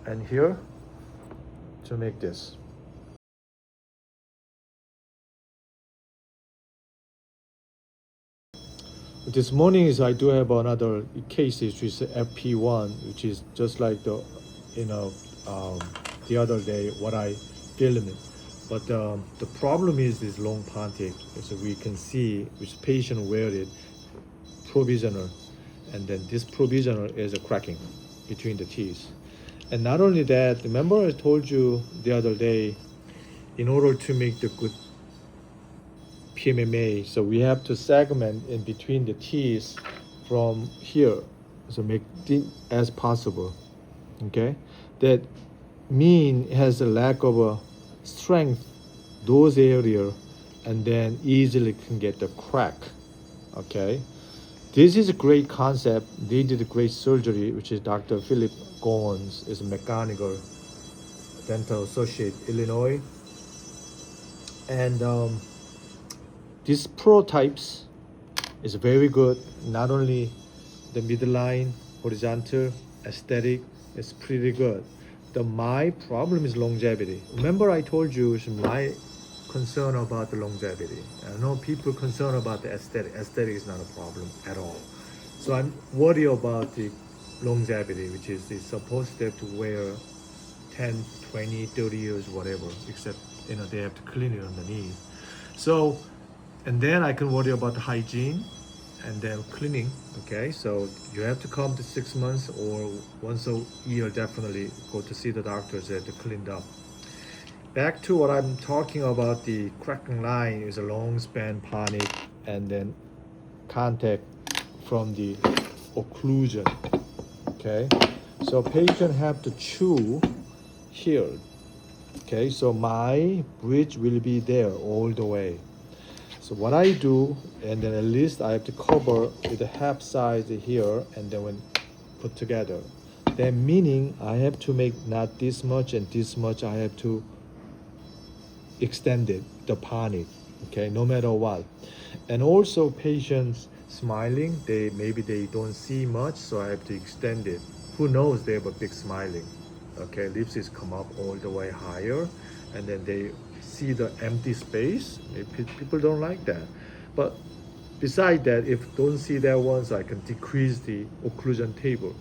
and here to make this. This morning I do have another case, which is FP1, which is just like the, the other day what I filmed. But the problem is this long pontic, so we can see which patient wear it, provisional, and then this provisional is a cracking between the teeth. And not only that, remember I told you the other day, in order to make the good PMMA, so we have to segment in between the teeth from here, so make it as possible. Okay, that mean has a lack of a strength those area, and then easily can get the crack. Okay, this is a great concept. They did a great surgery, which is Dr. Philip Goins, is a mechanical dental associate, Illinois, and these prototypes is very good. Not only the midline, horizontal, aesthetic is pretty good. My problem is longevity. Remember I told you it's my concern about the longevity. I know people concerned about the aesthetic. Aesthetic is not a problem at all. So I'm worried about the longevity, which is supposed to have to wear 10, 20, 30 years, whatever, except they have to clean it underneath. So, and then I can worry about the hygiene and then cleaning. Okay, so you have to come to 6 months or once a year, definitely go to see the doctors that to cleaned up. Back to what I'm talking about, the cracking line is a long span ponic and then contact from the occlusion. Okay, so patient have to chew here. Okay, so my bridge will be there all the way. So what I do, and then at least I have to cover with the half size here, and then when put together, then meaning I have to make not this much and this much. I have to extend it, the ponic, okay, no matter what. And also patients smiling, maybe they don't see much, so I have to extend it. Who knows, they have a big smiling. Okay, lips is come up all the way higher, and then they see the empty space. People don't like that. But besides that, if don't see that one, so I can decrease the occlusion table.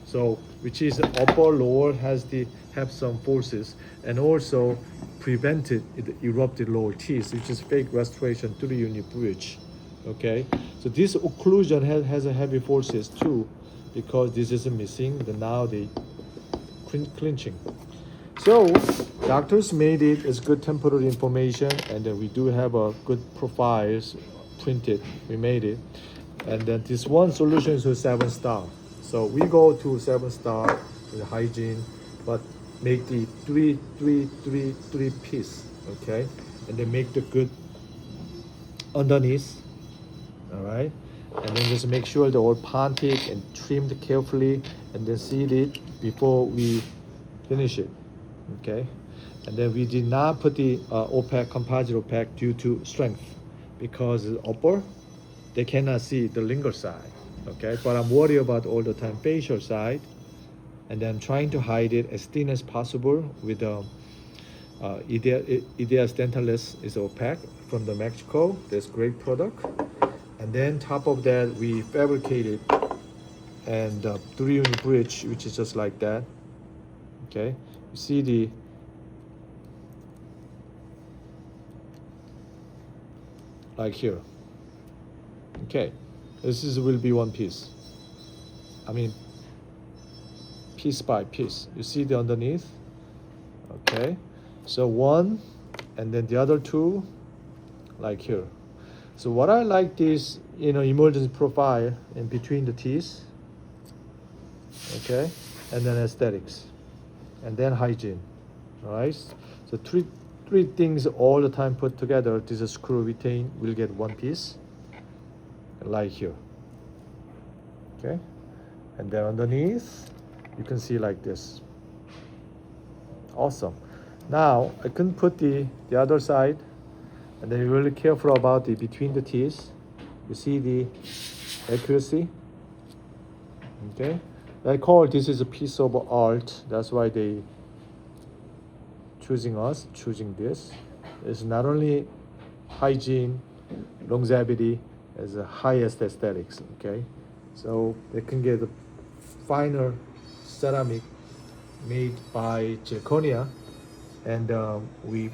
So which is upper lower have some forces, and also prevented the erupted lower teeth, which is fake restoration to the unit bridge. Okay, so this occlusion has a heavy forces too, because this is missing. Now they clinching. So doctors made it as good temporary information, and then we do have a good profiles printed. We made it, and then this one solution is a 7-star. So we go to 7-star with hygiene, but make the three piece, okay, and then make the good underneath. All right, and then just make sure the all pontic and trimmed carefully, and then seal it before we finish it. Okay, and then we did not put the opaque, composite opaque due to strength, because the upper they cannot see the linger side. Okay, but I'm worried about all the time facial side, and then trying to hide it as thin as possible with the Ideas Dentalis is opaque from the Mexico. That's great product. And then top of that we fabricated and 3-unit bridge, which is just like that. Okay, you see the like here. Okay, will be one piece. I mean piece by piece. You see the underneath. Okay, so one, and then the other two like here. So what I like this emergency profile in between the teeth. Okay, and then aesthetics, and then hygiene. All right, so three things all the time put together. This is screw retain will get one piece like here. Okay, and then underneath you can see like this. Awesome. Now I can put the other side, and then you're really careful about the between the teeth. You see the accuracy. Okay, I call this is a piece of art. That's why they choosing this. It's not only hygiene, longevity, as a highest aesthetics. Okay, so they can get a finer ceramic made by zirconia, and we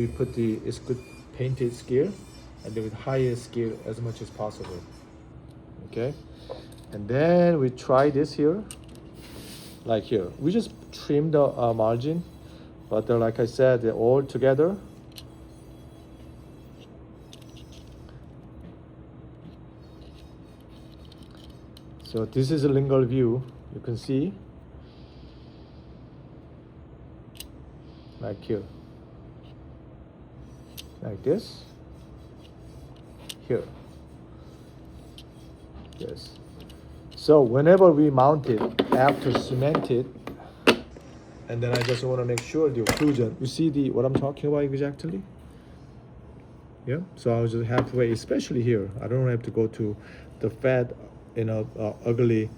put the it's good painted skill, and then with highest skill as much as possible. Okay, and then we try this here, like here. We just trim the margin, but like I said, they're all together. So this is a lingual view. You can see, like here, like this, here, yes. So whenever we mount it after cemented, and then I just want to make sure the occlusion. You see the what I'm talking about exactly? Yeah. So I was just halfway, especially here. I don't have to go to the fat, ugly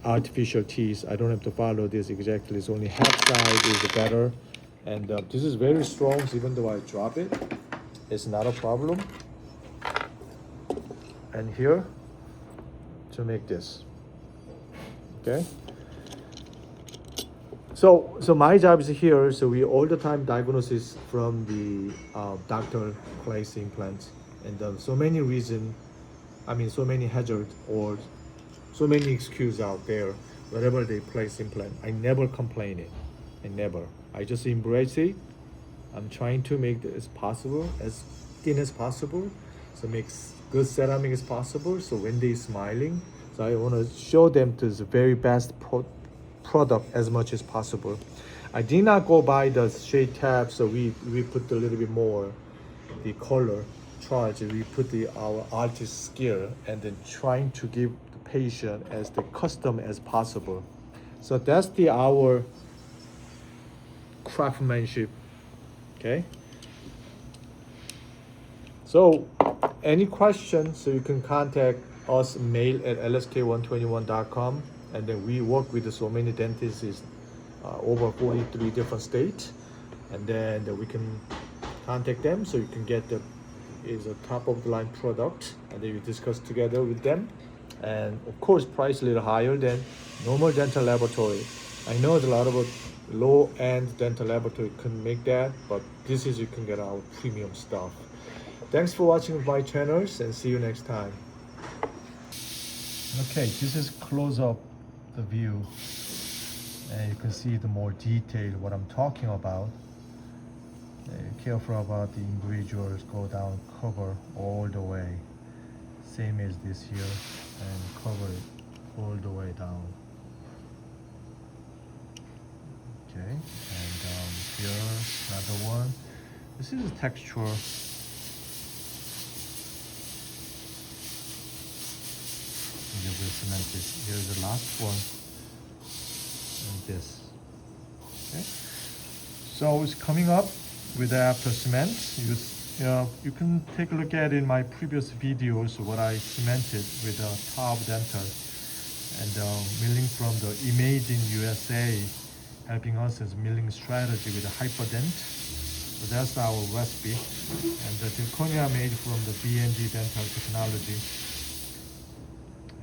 artificial teeth. I don't have to follow this exactly. It's only half side is better, and this is very strong. So even though I drop it, it's not a problem. And here to make this. Okay. So my job is here. So we all the time diagnosis from the doctor place implants, and so many reason. I mean, so many hazard or so many excuses out there. Wherever they place implant, I never complain it. I never. I just embrace it. I'm trying to make it as possible, as thin as possible, so make good ceramic as possible. So when they smiling, so I want to show them to the very best product as much as possible. I did not go by the shade tab, so we put a little bit more the color charge. We put our artist skill, and then trying to give the patient as the custom as possible. So that's our craftsmanship. Okay. So any questions, so you can contact us, mail at lsk121.com, and then we work with so many dentists over 43 different states, and then we can contact them, so you can get the is a top of the line product, and then you discuss together with them, and of course price a little higher than normal dental laboratory. I know a lot of low end dental laboratory couldn't make that, but this is you can get our premium stuff. Thanks for watching my channels, and see you next time. Okay, this is close up the view, and you can see the more detail what I'm talking about. Careful about the individuals, go down, cover all the way, same as this here, and cover it all the way down. Okay, and here another one. This is a texture. Here's the last one, and this. Okay, so it's coming up with the after cement. You can take a look at in my previous videos what I cemented with a top dental, and milling from the Imaging USA, helping us as milling strategy with a hyperdent. So that's our recipe, and the zirconia made from the BNG dental technology,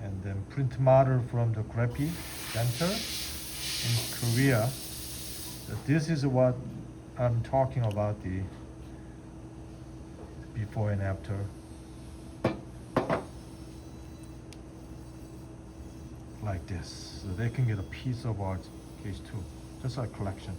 and then print model from the Graphite dental in Korea. So this is what I'm talking about, the before and after. Like this. So they can get a piece of art, case 2. Just like collection.